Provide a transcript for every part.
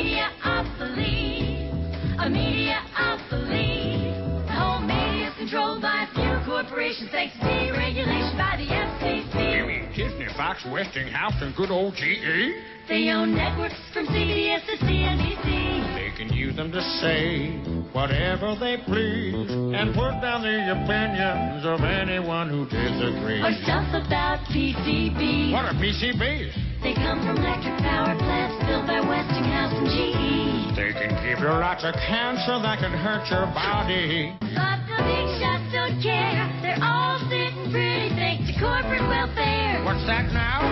media obsolete. A media obsolete. The whole media is controlled by a few corporations thanks to deregulation by the FCC. You mean Disney, Fox, Westinghouse, and good old GE? They own networks from CBS to CNBC. They can use them to say whatever they please and put down the opinions of anyone who disagrees. Or stuff about PCBs. What are PCBs? They come from electric power plants built by Westinghouse and GE. They can give you lots of cancer that can hurt your body. But the big shots don't care. They're all sitting pretty thanks to corporate welfare. What's that now?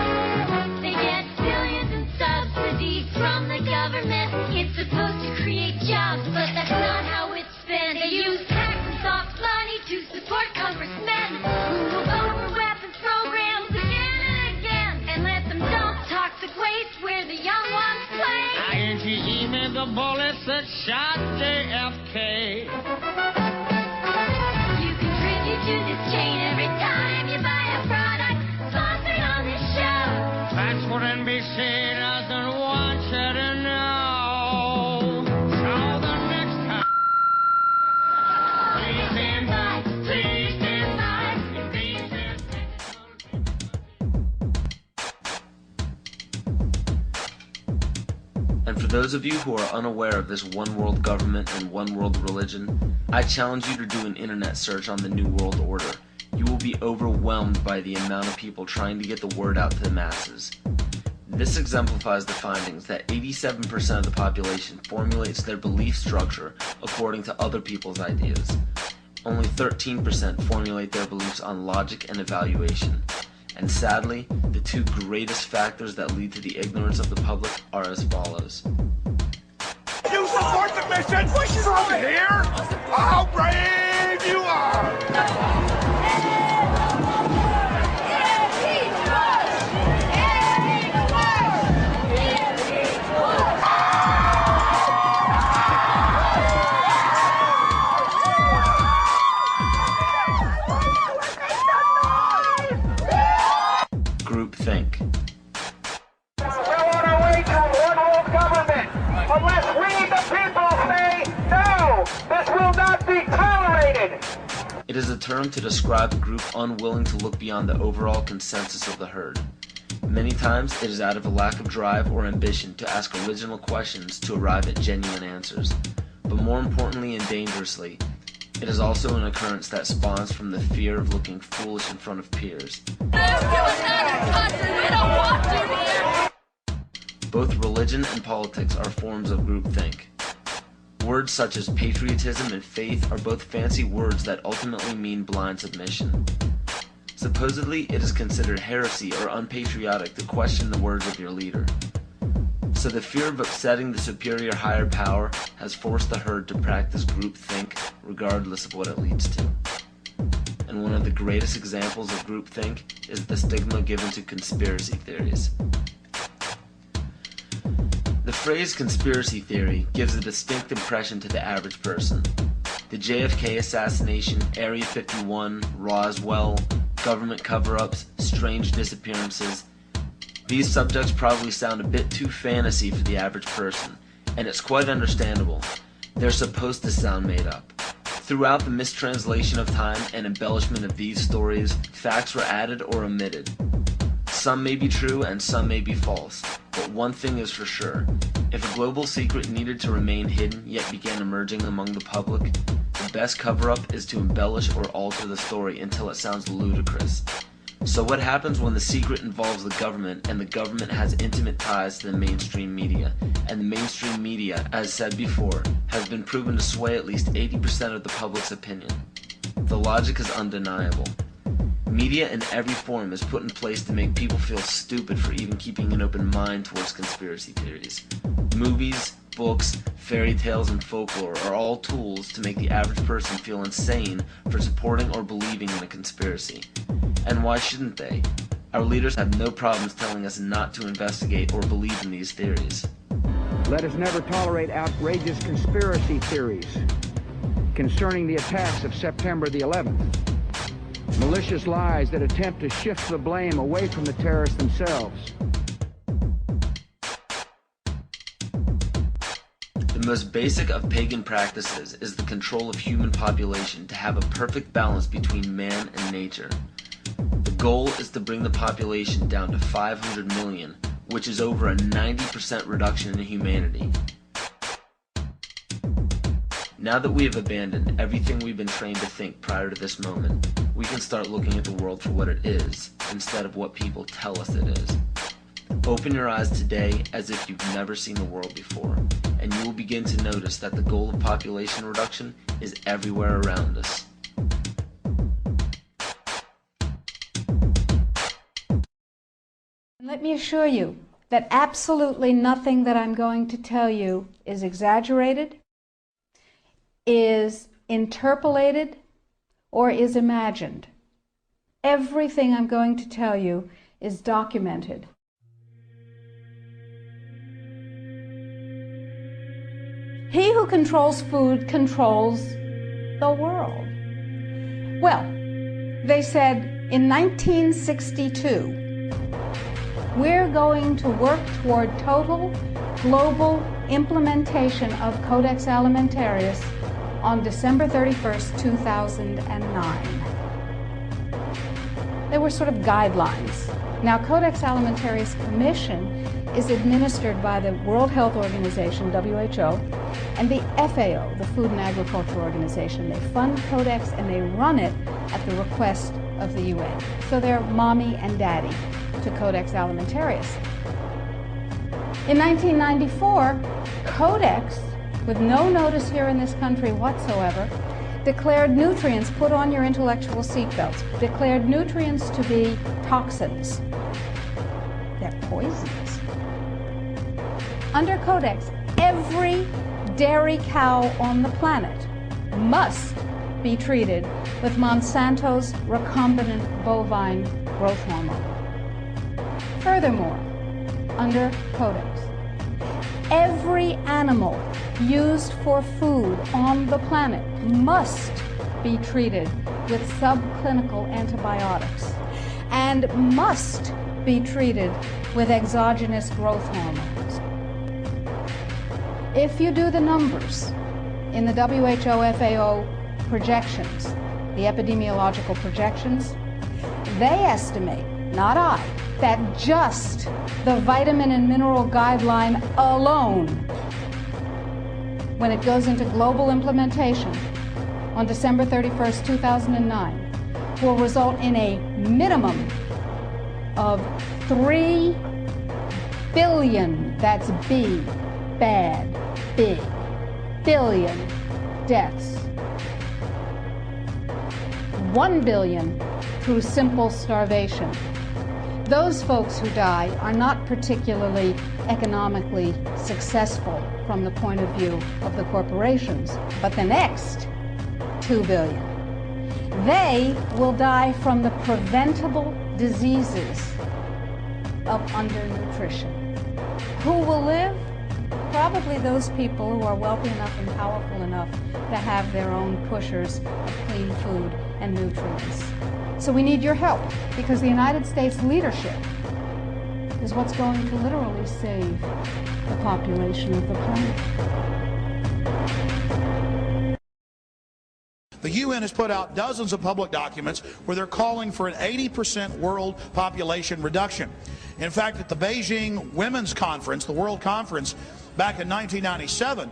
They get billions in subsidies from the government. It's supposed to create jobs, but that's not how it's spent. They use tax and soft money to support congressmen who will vote for weapons programs again and again and let them dump toxic waste where the young ones play. INGE made the bullets that shot JFK. You contribute to this chain every time you buy a product sponsored on this show. That's what NBC doesn't want you to know. So the next time, please stand by, please stand by, and be And for those of you who are unaware of this one world government and one world religion, I challenge you to do an internet search on the New World Order. You will be overwhelmed by the amount of people trying to get the word out to the masses. This exemplifies the findings that 87% of the population formulates their belief structure according to other people's ideas. Only 13% formulate their beliefs on logic and evaluation. And sadly, the two greatest factors that lead to the ignorance of the public are as follows. You support the mission from here? How brave you are! Groupthink. We're on our way to a one-world government. Unless we, the people, say no, this will not be tolerated. It is a term to describe a group unwilling to look beyond the overall consensus of the herd. Many times it is out of a lack of drive or ambition to ask original questions to arrive at genuine answers. But more importantly and dangerously, it is also an occurrence that spawns from the fear of looking foolish in front of peers. Both religion and politics are forms of groupthink. Words such as patriotism and faith are both fancy words that ultimately mean blind submission. Supposedly, it is considered heresy or unpatriotic to question the words of your leader. So the fear of upsetting the superior higher power has forced the herd to practice groupthink regardless of what it leads to. And one of the greatest examples of groupthink is the stigma given to conspiracy theories. The phrase conspiracy theory gives a distinct impression to the average person. The JFK assassination, Area 51, Roswell, government cover-ups, strange disappearances. These subjects probably sound a bit too fantasy for the average person, and it's quite understandable. They're supposed to sound made up. Throughout the mistranslation of time and embellishment of these stories, facts were added or omitted. Some may be true and some may be false, but one thing is for sure. If a global secret needed to remain hidden yet began emerging among the public, the best cover-up is to embellish or alter the story until it sounds ludicrous. So what happens when the secret involves the government and the government has intimate ties to the mainstream media, and the mainstream media, as said before, has been proven to sway at least 80% of the public's opinion? The logic is undeniable. Media in every form is put in place to make people feel stupid for even keeping an open mind towards conspiracy theories. Movies, books, fairy tales, and folklore are all tools to make the average person feel insane for supporting or believing in a conspiracy. And why shouldn't they? Our leaders have no problems telling us not to investigate or believe in these theories. Let us never tolerate outrageous conspiracy theories concerning the attacks of September the 11th. Malicious lies that attempt to shift the blame away from the terrorists themselves. The most basic of pagan practices is the control of human population to have a perfect balance between man and nature. The goal is to bring the population down to 500 million, which is over a 90% reduction in humanity. Now that we have abandoned everything we've been trained to think prior to this moment, we can start looking at the world for what it is, instead of what people tell us it is. Open your eyes today as if you've never seen the world before, and you will begin to notice that the goal of population reduction is everywhere around us. Let me assure you that absolutely nothing that I'm going to tell you is exaggerated, is interpolated, or is imagined. Everything I'm going to tell you is documented. He who controls food controls the world. Well, they said in 1962, we're going to work toward total global implementation of Codex Alimentarius on December 31st, 2009. They were sort of guidelines. Now, Codex Alimentarius Commission is administered by the World Health Organization, WHO, and the FAO, the Food and Agriculture Organization. They fund Codex and they run it at the request of the UN. So they're mommy and daddy to Codex Alimentarius. In 1994, Codex, with no notice here in this country whatsoever, declared nutrients, put on your intellectual seatbelts, declared nutrients to be toxins. They're poisons. Under Codex, every dairy cow on the planet must be treated with Monsanto's recombinant bovine growth hormone. Furthermore, under Codex, every animal used for food on the planet must be treated with subclinical antibiotics and must be treated with exogenous growth hormones. If you do the numbers in the WHO FAO projections, the epidemiological projections, they estimate, not I, that just the vitamin and mineral guideline alone, when it goes into global implementation on December 31st, 2009, will result in a minimum of 3 billion, that's B, bad, big, billion deaths. 1 billion through simple starvation. Those folks who die are not particularly economically successful from the point of view of the corporations, but the next 2 billion. They will die from the preventable diseases of undernutrition. Who will live? Probably those people who are wealthy enough and powerful enough to have their own pushers of clean food and nutrients. So we need your help, because the United States leadership is what's going to literally save the population of the planet. The UN has put out dozens of public documents where they're calling for an 80% world population reduction. In fact, at the Beijing Women's Conference, the World Conference, back in 1997,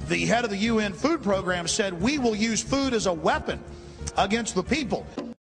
the head of the UN Food Program said, "We will use food as a weapon against the people."